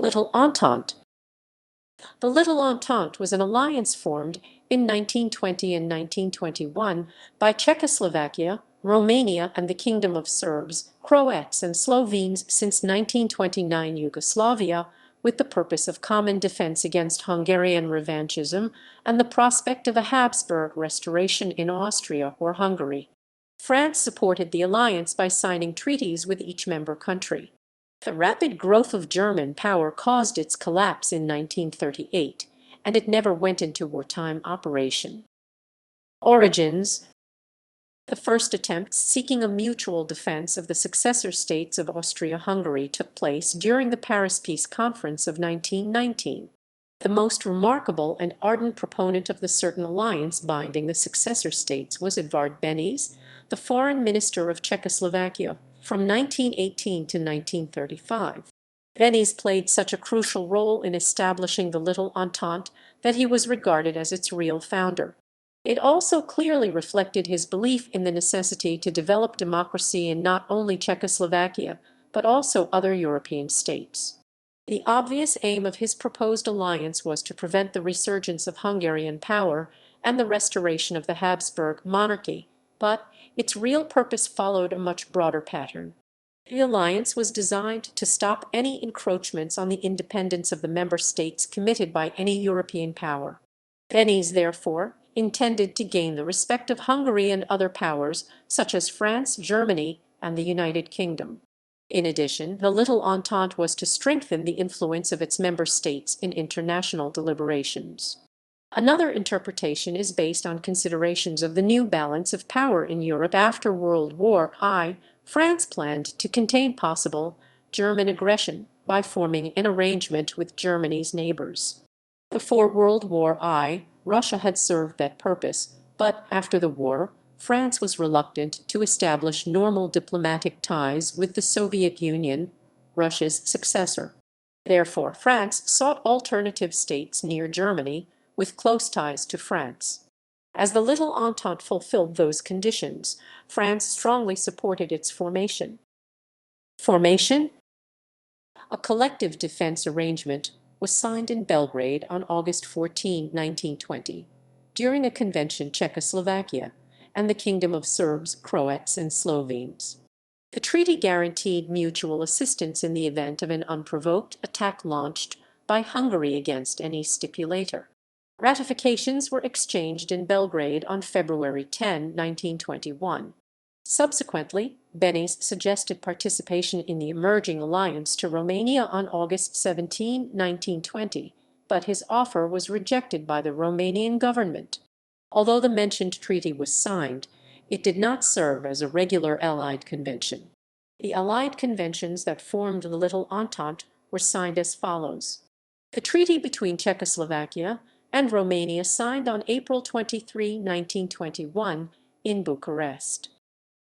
Little Entente. The Little Entente was an alliance formed in 1920 and 1921 by Czechoslovakia, Romania, and the Kingdom of Serbs, Croats, and Slovenes since 1929 Yugoslavia, with the purpose of common defense against Hungarian revanchism and the prospect of a Habsburg restoration in Austria or Hungary. France supported the alliance by signing treaties with each member country. The rapid growth of German power caused its collapse in 1938, and it never went into wartime operation. Origins. The first attempts seeking a mutual defense of the successor states of Austria-Hungary took place during the Paris Peace Conference of 1919. The most remarkable and ardent proponent of the certain alliance binding the successor states was Edvard Beneš, the foreign minister of Czechoslovakia, from 1918 to 1935. Beneš played such a crucial role in establishing the Little Entente that he was regarded as its real founder. It also clearly reflected his belief in the necessity to develop democracy in not only Czechoslovakia, but also other European states. The obvious aim of his proposed alliance was to prevent the resurgence of Hungarian power and the restoration of the Habsburg monarchy, but its real purpose followed a much broader pattern. The alliance was designed to stop any encroachments on the independence of the member states committed by any European power. Beneš, therefore, intended to gain the respect of Hungary and other powers, such as France, Germany, and the United Kingdom. In addition, the Little Entente was to strengthen the influence of its member states in international deliberations. Another interpretation is based on considerations of the new balance of power in Europe after World War I. France planned to contain possible German aggression by forming an arrangement with Germany's neighbors. Before World War I, Russia had served that purpose, but after the war, France was reluctant to establish normal diplomatic ties with the Soviet Union, Russia's successor. Therefore, France sought alternative states near Germany with close ties to France. As the Little Entente fulfilled those conditions, France strongly supported its formation. Formation? A collective defense arrangement was signed in Belgrade on August 14, 1920, during a convention Czechoslovakia and the Kingdom of Serbs, Croats, and Slovenes. The treaty guaranteed mutual assistance in the event of an unprovoked attack launched by Hungary against any stipulator. Ratifications were exchanged in Belgrade on February 10, 1921. Subsequently, Beneš suggested participation in the emerging alliance to Romania on August 17, 1920, but his offer was rejected by the Romanian government. Although the mentioned treaty was signed, it did not serve as a regular Allied convention. The Allied conventions that formed the Little Entente were signed as follows. The treaty between Czechoslovakia and Romania signed on April 23, 1921, in Bucharest.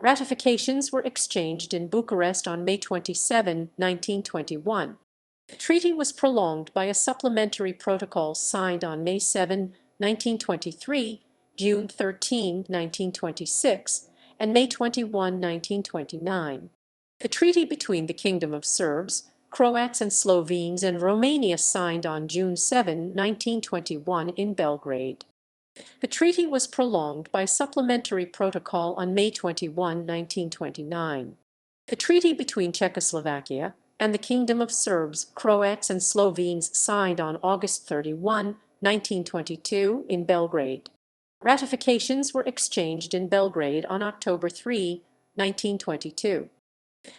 Ratifications were exchanged in Bucharest on May 27, 1921. The treaty was prolonged by a supplementary protocol signed on May 7, 1923, June 13, 1926, and May 21, 1929. The treaty between the Kingdom of Serbs, Croats and Slovenes and Romania signed on June 7, 1921 in Belgrade. The treaty was prolonged by supplementary protocol on May 21, 1929. The treaty between Czechoslovakia and the Kingdom of Serbs, Croats and Slovenes signed on August 31, 1922 in Belgrade. Ratifications were exchanged in Belgrade on October 3, 1922.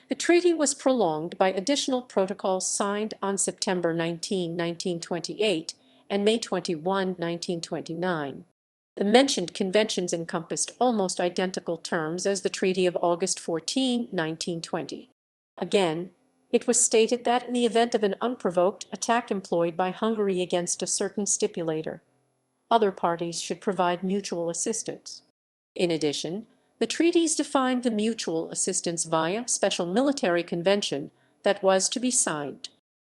The treaty was prolonged by additional protocols signed on September 19, 1928 and May 21, 1929. The mentioned conventions encompassed almost identical terms as the Treaty of August 14, 1920. Again, it was stated that in the event of an unprovoked attack employed by Hungary against a certain stipulator, other parties should provide mutual assistance. In addition, the treaties defined the mutual assistance via special military convention that was to be signed.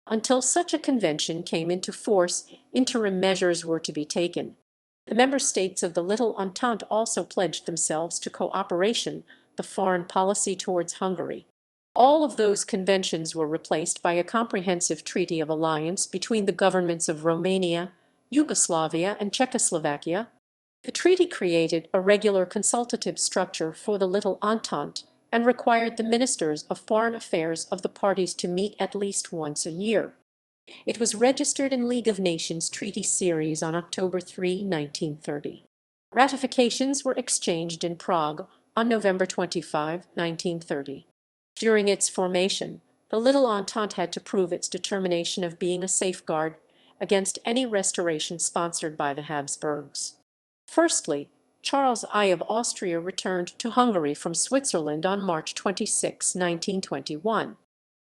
Until such a convention came into force, interim measures were to be taken. The member states of the Little Entente also pledged themselves to cooperation, the foreign policy towards Hungary. All of those conventions were replaced by a comprehensive treaty of alliance between the governments of Romania, Yugoslavia, and Czechoslovakia. The treaty created a regular consultative structure for the Little Entente and required the ministers of foreign affairs of the parties to meet at least once a year. It was registered in League of Nations Treaty Series on October 3, 1930. Ratifications were exchanged in Prague on November 25, 1930. During its formation, the Little Entente had to prove its determination of being a safeguard against any restoration sponsored by the Habsburgs. Firstly, Charles I of Austria returned to Hungary from Switzerland on March 26, 1921.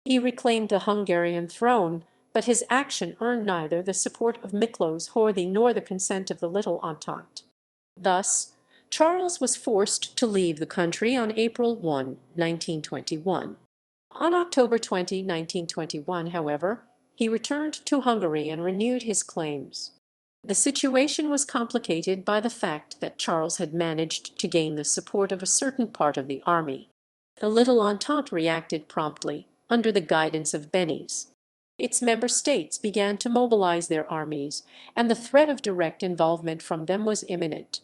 He reclaimed the Hungarian throne, but his action earned neither the support of Miklos Horthy nor the consent of the Little Entente. Thus, Charles was forced to leave the country on April 1, 1921. On October 20, 1921, however, he returned to Hungary and renewed his claims. The situation was complicated by the fact that Charles had managed to gain the support of a certain part of the army. The Little Entente reacted promptly, under the guidance of Beneš. Its member states began to mobilize their armies, and the threat of direct involvement from them was imminent.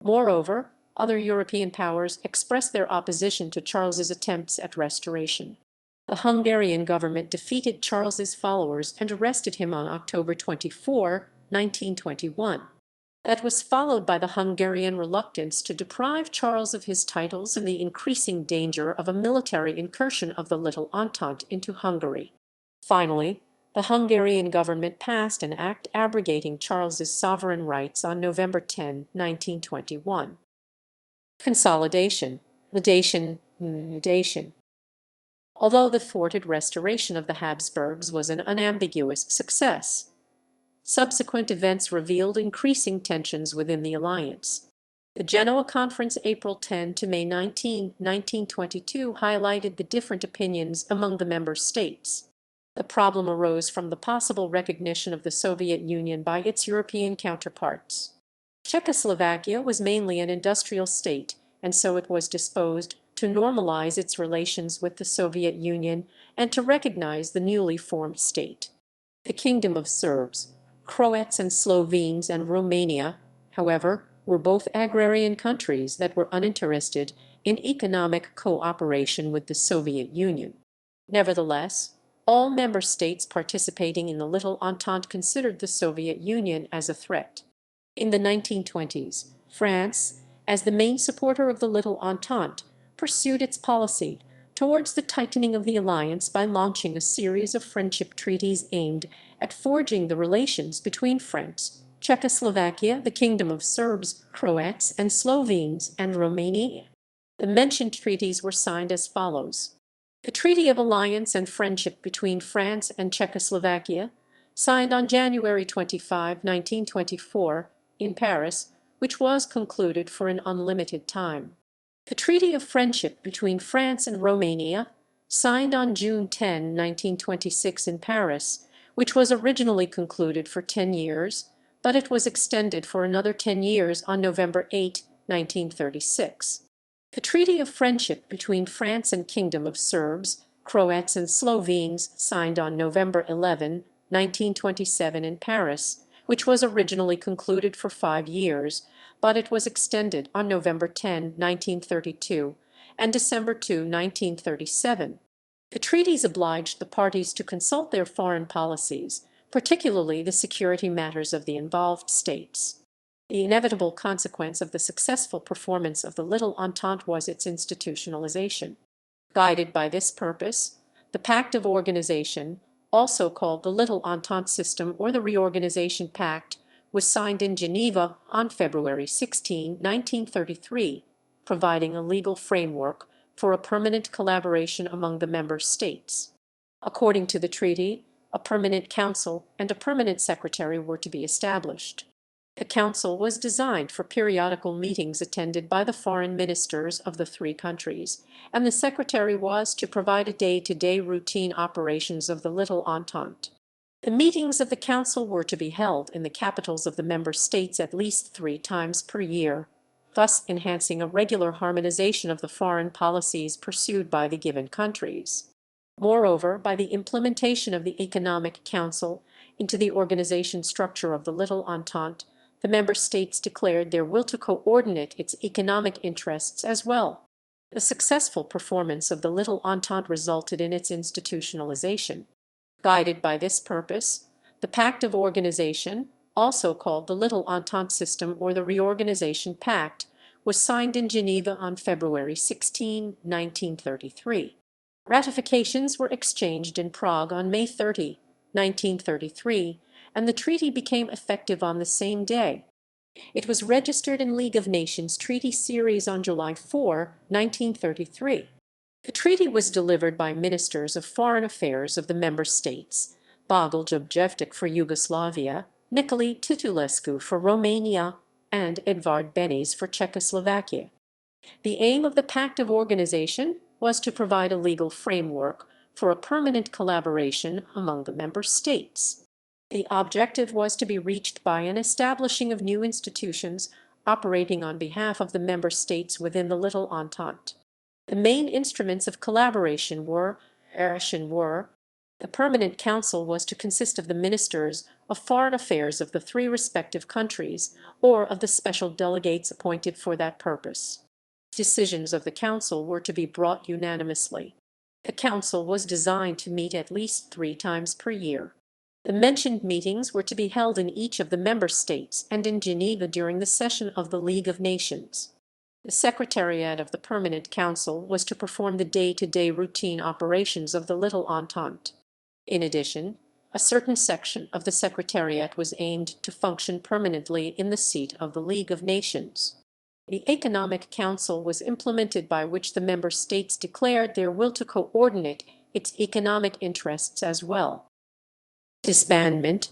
Moreover, other European powers expressed their opposition to Charles's attempts at restoration. The Hungarian government defeated Charles's followers and arrested him on October 24, 1921. That was followed by the Hungarian reluctance to deprive Charles of his titles and the increasing danger of a military incursion of the Little Entente into Hungary. Finally, the Hungarian government passed an act abrogating Charles's sovereign rights on November 10, 1921. Consolidation. Although the thwarted restoration of the Habsburgs was an unambiguous success, subsequent events revealed increasing tensions within the alliance. The Genoa Conference April 10 to May 19, 1922 highlighted the different opinions among the member states. The problem arose from the possible recognition of the Soviet Union by its European counterparts. Czechoslovakia was mainly an industrial state, and so it was disposed to normalize its relations with the Soviet Union and to recognize the newly formed state. The Kingdom of Serbs, Croats and Slovenes, and Romania, however, were both agrarian countries that were uninterested in economic cooperation with the Soviet Union. Nevertheless, all member states participating in the Little Entente considered the Soviet Union as a threat. In the 1920s, France, as the main supporter of the Little Entente, pursued its policy towards the tightening of the alliance by launching a series of friendship treaties aimed at forging the relations between France, Czechoslovakia, the Kingdom of Serbs, Croats and Slovenes, and Romania. The mentioned treaties were signed as follows. The Treaty of Alliance and Friendship between France and Czechoslovakia, signed on January 25, 1924, in Paris, which was concluded for an unlimited time. The Treaty of Friendship between France and Romania, signed on June 10, 1926, in Paris, which was originally concluded for 10 years, but it was extended for another 10 years on November 8, 1936. The Treaty of Friendship between France and Kingdom of Serbs, Croats and Slovenes, signed on November 11, 1927 in Paris, which was originally concluded for 5 years, but it was extended on November 10, 1932, and December 2, 1937. The treaties obliged the parties to consult their foreign policies, particularly the security matters of the involved states. The inevitable consequence of the successful performance of the Little Entente was its institutionalization. Guided by this purpose, the Pact of Organization, also called the Little Entente System or the Reorganization Pact, was signed in Geneva on February 16, 1933, providing a legal framework for a permanent collaboration among the member states. According to the treaty, a permanent council and a permanent secretary were to be established. The council was designed for periodical meetings attended by the foreign ministers of the three countries, and the secretary was to provide a day-to-day routine operations of the Little Entente. The meetings of the council were to be held in the capitals of the member states at least 3 times per year, thus enhancing a regular harmonization of the foreign policies pursued by the given countries. Moreover, by the implementation of the Economic Council into the organization structure of the Little Entente, the member states declared their will to coordinate its economic interests as well. The successful performance of the Little Entente resulted in its institutionalization. Guided by this purpose, the Pact of Organization, also called the Little Entente System or the Reorganization Pact, was signed in Geneva on February 16, 1933. Ratifications were exchanged in Prague on May 30, 1933, and the treaty became effective on the same day. It was registered in League of Nations Treaty Series on July 4, 1933. The treaty was delivered by ministers of foreign affairs of the member states, Bagel Jevtic for Yugoslavia, Nicolae Titulescu for Romania, and Edvard Benes for Czechoslovakia. The aim of the Pact of Organization was to provide a legal framework for a permanent collaboration among the member states. The objective was to be reached by an establishing of new institutions operating on behalf of the member states within the Little Entente. The main instruments of collaboration were the Permanent Council was to consist of the ministers of foreign affairs of the three respective countries, or of the special delegates appointed for that purpose. Decisions of the Council were to be brought unanimously. The Council was designed to meet at least 3 times per year. The mentioned meetings were to be held in each of the member states and in Geneva during the session of the League of Nations. The Secretariat of the Permanent Council was to perform the day-to-day routine operations of the Little Entente. In addition, a certain section of the Secretariat was aimed to function permanently in the seat of the League of Nations. The Economic Council was implemented by which the member states declared their will to coordinate its economic interests as well. Disbandment.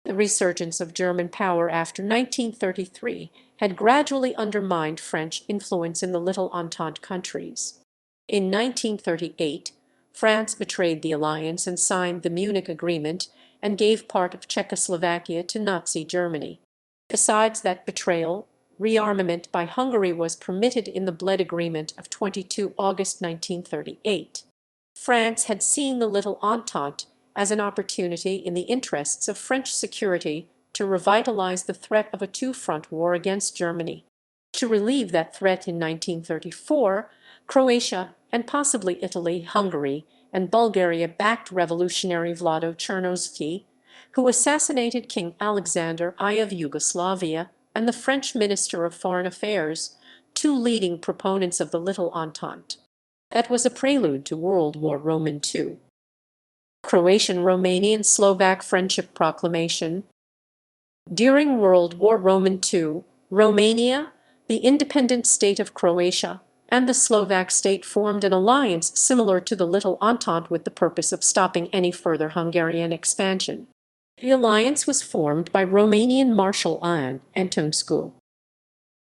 The resurgence of German power after 1933 had gradually undermined French influence in the Little Entente countries. In 1938, France betrayed the alliance and signed the Munich Agreement and gave part of Czechoslovakia to Nazi Germany. Besides that betrayal, rearmament by Hungary was permitted in the Bled Agreement of 22 August 1938. France had seen the Little Entente as an opportunity in the interests of French security to revitalize the threat of a two-front war against Germany. To relieve that threat in 1934, Croatia and possibly Italy, Hungary, and Bulgaria backed revolutionary Vlado Chernovsky, who assassinated King Alexander I of Yugoslavia, and the French Minister of Foreign Affairs, 2 leading proponents of the Little Entente. That was a prelude to World War II. Croatian-Romanian Slovak Friendship Proclamation. During World War II, Romania, the independent state of Croatia, and the Slovak state formed an alliance similar to the Little Entente with the purpose of stopping any further Hungarian expansion. The alliance was formed by Romanian Marshal Ion Antonescu,